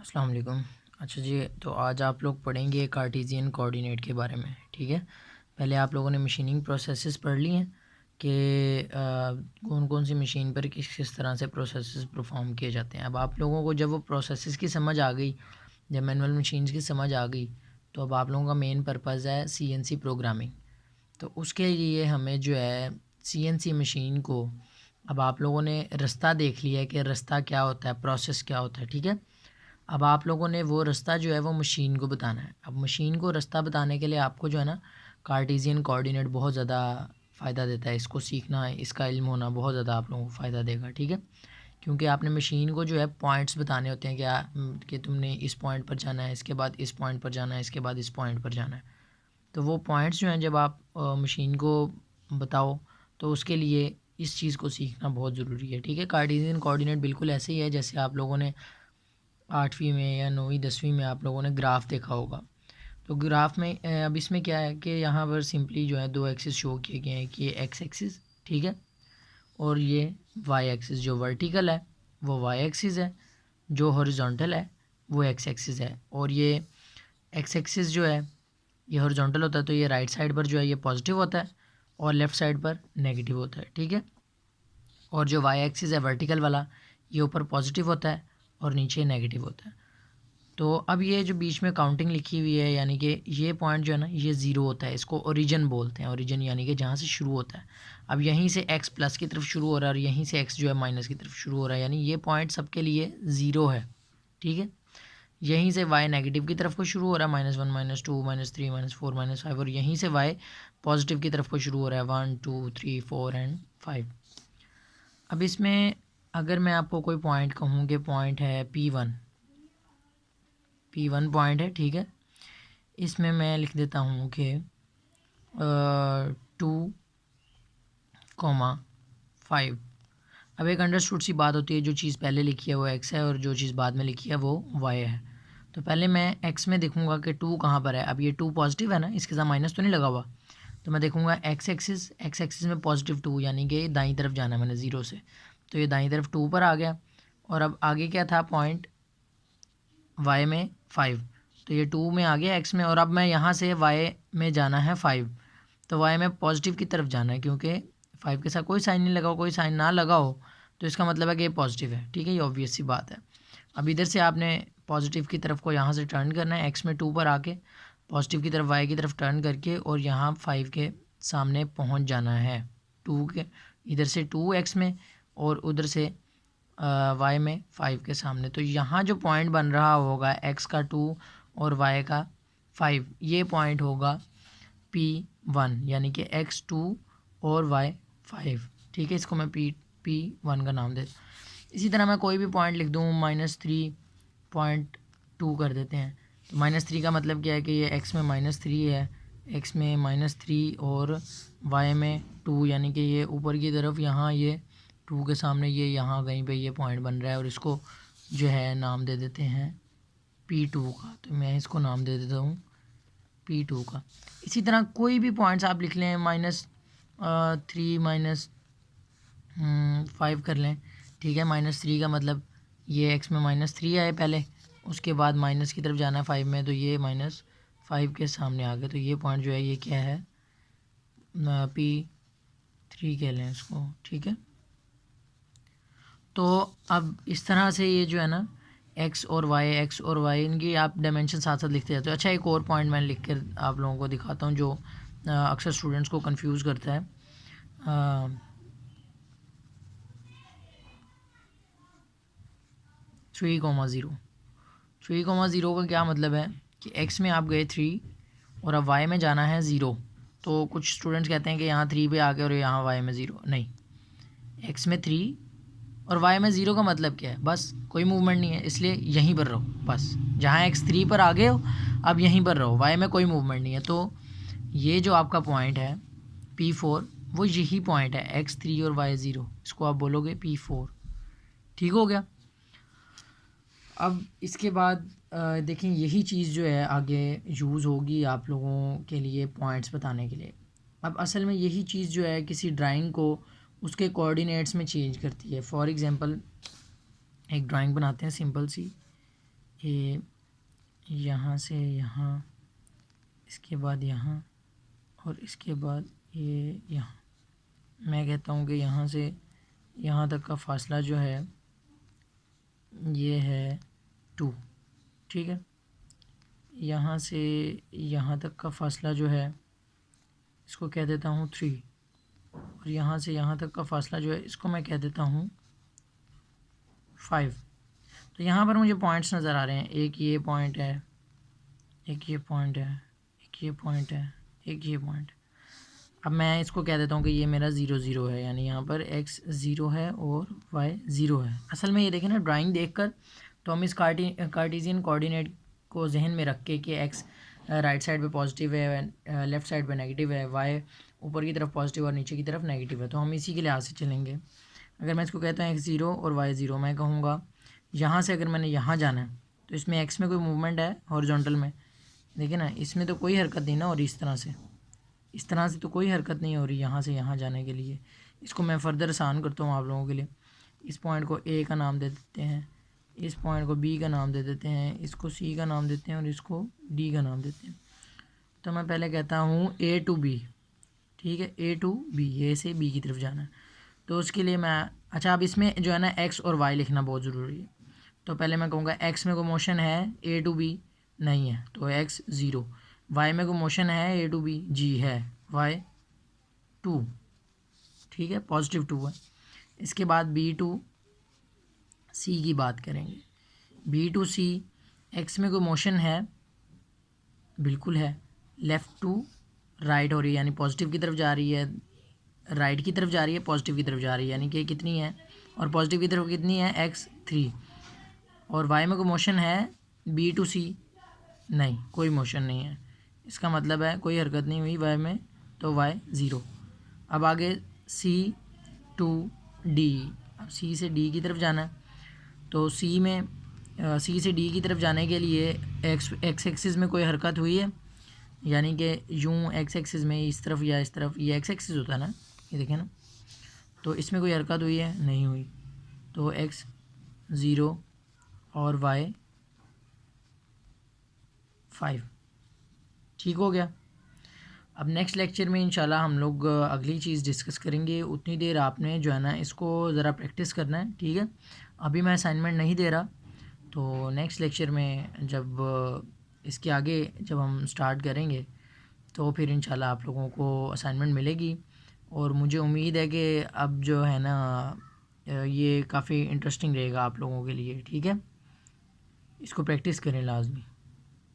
अस्सलाम वालेकुम। अच्छा जी, तो आज आप लोग पढ़ेंगे कार्टेशियन कोऑर्डिनेट के बारे में। ठीक है, पहले आप लोगों ने मशीनिंग प्रोसेसेस पढ़ ली हैं कि कौन कौन सी मशीन पर किस किस तरह से प्रोसेसेस परफॉर्म किए जाते हैं। अब आप लोगों को जब वो प्रोसेसेस की समझ आ गई, जब मैनुअल मशीन्स की समझ आ गई, तो अब आप लोगों का मेन पर्पज़ है सीएनसी प्रोग्रामिंग। तो उसके लिए हमें जो है सीएनसी मशीन को, अब आप लोगों ने रास्ता देख लिया है कि रास्ता क्या होता है, प्रोसेस क्या होता है। ठीक है, अब आप लोगों ने वो रास्ता जो है वो मशीन को बताना है। अब मशीन को रास्ता बताने के लिए आपको जो है ना कार्टेशियन कोऑर्डिनेट बहुत ज़्यादा फ़ायदा देता है। इसको सीखना है, इसका इल्म होना बहुत ज़्यादा आप लोगों को फ़ायदा देगा। ठीक है, क्योंकि आपने मशीन को जो है पॉइंट्स बताने होते हैं कि तुमने इस पॉइंट पर जाना है, इसके बाद इस पॉइंट पर जाना है, इसके बाद इस पॉइंट पर जाना है। तो वो पॉइंट्स जो हैं जब आप मशीन को बताओ, तो उसके लिए इस चीज़ को सीखना बहुत ज़रूरी है। ठीक है, कार्टेशियन कोऑर्डिनेट बिल्कुल ऐसे ही है जैसे आप लोगों ने 8वीं में या 9वीं 10वीं में आप लोगों ने ग्राफ देखा होगा। तो ग्राफ में अब इसमें क्या है कि यहाँ पर सिंपली जो है दो एक्सिस शो किए गए हैं कि ये एक्स एक्सिस, ठीक है, और ये वाई एक्सिस। जो वर्टिकल है वो वाई एक्सिस है, जो हॉरिजॉन्टल है वो एक्स एक्सिस है। और ये एक्स एक्सिस जो है ये हॉरिजॉन्टल होता है, तो ये राइट साइड पर जो है ये पॉजिटिव होता है और लेफ़्ट साइड पर नेगेटिव होता है। ठीक है, और जो वाई एक्सिस है वर्टिकल वाला, ये ऊपर पॉजिटिव होता है और नीचे नेगेटिव होता है। तो अब ये जो बीच में काउंटिंग लिखी हुई है, यानी कि ये पॉइंट जो है ना ये ज़ीरो होता है, इसको ओरिजिन बोलते हैं। ओरिजिन यानी कि जहाँ से शुरू होता है। अब यहीं से एक्स प्लस की तरफ शुरू हो रहा है और यहीं से एक्स जो है माइनस की तरफ शुरू हो रहा है, यानी ये पॉइंट सबके लिए ज़ीरो है। ठीक है, यहीं से वाई नेगेटिव की तरफ को शुरू हो रहा है, -1 -2 -3 -4 -5, और यहीं से वाई पॉजिटिव की तरफ को शुरू हो रहा है, 1 2 3 4 एंड 5। अब इसमें अगर मैं आपको कोई पॉइंट कहूँ कि पॉइंट है P1 पॉइंट है, ठीक है, इसमें मैं लिख देता हूँ कि 2,5। अब एक अंडरस्टूड सी बात होती है, जो चीज़ पहले लिखी है वो x है और जो चीज़ बाद में लिखी है वो y है। तो पहले मैं x में देखूँगा कि 2 कहाँ पर है। अब ये 2 पॉजिटिव है ना, इसके साथ माइनस तो नहीं लगा हुआ, तो मैं देखूँगा x एक्सिस में +2, यानी कि दाईं तरफ जाना है मैंने 0 से, तो ये दाईं तरफ 2 पर आ गया। और अब आगे क्या था पॉइंट y में 5, तो ये 2 में आ गया x में, और अब मैं यहाँ से y में जाना है 5, तो y में पॉजिटिव की तरफ जाना है, क्योंकि 5 के साथ कोई साइन नहीं लगा हो, कोई साइन ना लगा हो तो इसका मतलब है कि ये पॉजिटिव है। ठीक है, ये ऑब्वियस सी बात है। अब इधर से आपने पॉजिटिव की तरफ को यहाँ से टर्न करना है, x में 2 पर आके पॉजिटिव की तरफ y की तरफ टर्न करके और यहाँ 5 के सामने पहुँच जाना है। 2 के इधर से 2x में और उधर से y में 5 के सामने। तो यहाँ जो पॉइंट बन रहा होगा x का 2 और y का 5, ये पॉइंट होगा P1, यानी कि x2 और y5। ठीक है, इसको मैं P1 का नाम दे। इसी तरह मैं कोई भी पॉइंट लिख दूँ, -3.2 कर देते हैं। तो -3 का मतलब क्या है कि ये x में -3 है, x में -3 और y में 2, यानी कि ये ऊपर की तरफ यहाँ ये 2 के सामने ये यहाँ कहीं पे ये पॉइंट बन रहा है, और इसको जो है नाम दे देते हैं P2 का। तो मैं इसको नाम दे देता हूँ P2 का। इसी तरह कोई भी पॉइंट्स आप लिख लें, -3 -5 कर लें। ठीक है, -3 का मतलब ये x में -3 आए पहले, उसके बाद माइनस की तरफ जाना है 5 में, तो ये -5 के सामने आ गए। तो ये पॉइंट जो है ये क्या है, P3 कह लें इसको। ठीक है, तो अब इस तरह से ये जो है ना x और y इनकी आप डायमेंशन साथ साथ लिखते जाते हो। अच्छा, एक और पॉइंट मैं लिख कर आप लोगों को दिखाता हूँ जो अक्सर स्टूडेंट्स को कंफ्यूज करता है। 3,0 का क्या मतलब है कि x में आप गए 3 और अब y में जाना है 0। तो कुछ स्टूडेंट्स कहते हैं कि यहाँ 3 पे आ गए और यहाँ y में 0। नहीं, x में 3 और y में 0 का मतलब क्या है, बस कोई मूवमेंट नहीं है, इसलिए यहीं पर रहो। बस जहाँ x 3 पर आ गए हो अब यहीं पर रहो, y में कोई मूवमेंट नहीं है। तो ये जो आपका पॉइंट है P4, वो यही पॉइंट है x3 और y0, इसको आप बोलोगे P4। ठीक हो गया। अब इसके बाद देखें, यही चीज़ जो है आगे यूज़ होगी आप लोगों के लिए पॉइंट्स बताने के लिए। अब असल में यही चीज़ जो है किसी ड्राइंग को उसके कोऑर्डिनेट्स में चेंज करती है। फॉर एग्ज़ाम्पल एक ड्राइंग बनाते हैं सिंपल सी, ये यहाँ से यहाँ, इसके बाद यहाँ, और इसके बाद ये यहाँ। मैं कहता हूँ कि यहाँ से यहाँ तक का फासला जो है ये है 2, ठीक है। यहाँ से यहाँ तक का फासला जो है इसको कह देता हूँ 3, और यहाँ से यहाँ तक का फासला जो है इसको मैं कह देता हूँ 5। तो यहाँ पर मुझे पॉइंट्स नज़र आ रहे हैं, एक ये पॉइंट है, एक ये पॉइंट है, एक ये पॉइंट है, एक ये पॉइंट। अब मैं इसको कह देता हूँ कि ये मेरा 0 0 है, यानी यहाँ पर x 0 है और y 0 है। असल में ये देखें ना, ड्राइंग देखकर तो हम इस कार्टेशियन कोऑर्डिनेट को जहन में रख के कि x राइट साइड पे पॉजिटिव है, लेफ़्ट साइड पे नेगेटिव है, y ऊपर की तरफ पॉजिटिव और नीचे की तरफ नेगेटिव है, तो हम इसी के लिहाज से चलेंगे। अगर मैं इसको कहता हूँ x 0 और y 0, मैं कहूँगा यहाँ से अगर मैंने यहाँ जाना है तो इसमें x में कोई मूवमेंट है हॉरिजॉन्टल में, देखिए ना, इसमें तो कोई हरकत नहीं ना, और इस तरह से तो कोई हरकत नहीं हो रही यहाँ से यहाँ जाने के लिए। इसको मैं फ़र्दर आसान करता हूँ आप लोगों के लिए। इस पॉइंट को A का नाम दे देते हैं, इस पॉइंट को B का नाम दे देते हैं, इसको C का नाम देते हैं और इसको D का नाम देते हैं। तो मैं पहले कहता हूँ A to B, ठीक है, A to B, A से B की तरफ जाना है। तो उसके लिए मैं, अच्छा, अब इसमें जो है ना x और y लिखना बहुत ज़रूरी है। तो पहले मैं कहूँगा x में कोई मोशन है, A to B नहीं है तो x 0, y में कोई मोशन है A to B, g है, y 2, ठीक है, पॉजिटिव 2 है। इसके बाद B to C की बात करेंगे। B to C, x में कोई मोशन है, बिल्कुल है, लेफ़्ट टू राइट हो रही है, यानी पॉजिटिव की तरफ जा रही है, राइट की तरफ जा रही है, पॉजिटिव की तरफ जा रही है, यानी कि कितनी है, और पॉजिटिव की तरफ कितनी है, x 3। और y में कोई मोशन है B to C, नहीं, कोई मोशन नहीं है, इसका मतलब है कोई हरकत नहीं हुई y में, तो y 0। अब आगे C to D, अब C से D की तरफ जाना है, तो C से D की तरफ जाने के लिए x एक्सिस में कोई हरकत हुई है, यानी कि यूँ x एक्सिस में इस तरफ या इस तरफ, ये x एक्सिस होता है ना, ये देखें ना, तो इसमें कोई हरकत हुई है, नहीं हुई, तो x 0 और y 5, ठीक हो गया। अब नेक्स्ट लेक्चर में इंशाल्लाह हम लोग अगली चीज़ डिस्कस करेंगे। उतनी देर आपने जो है ना इसको ज़रा प्रैक्टिस करना है, ठीक है। अभी मैं असाइनमेंट नहीं दे रहा, तो नेक्स्ट लेक्चर में जब इसके आगे जब हम स्टार्ट करेंगे तो फिर इंशाल्लाह आप लोगों को असाइनमेंट मिलेगी। और मुझे उम्मीद है कि अब जो है ना ये काफ़ी इंटरेस्टिंग रहेगा आप लोगों के लिए, ठीक है। इसको प्रैक्टिस करें लाजमी।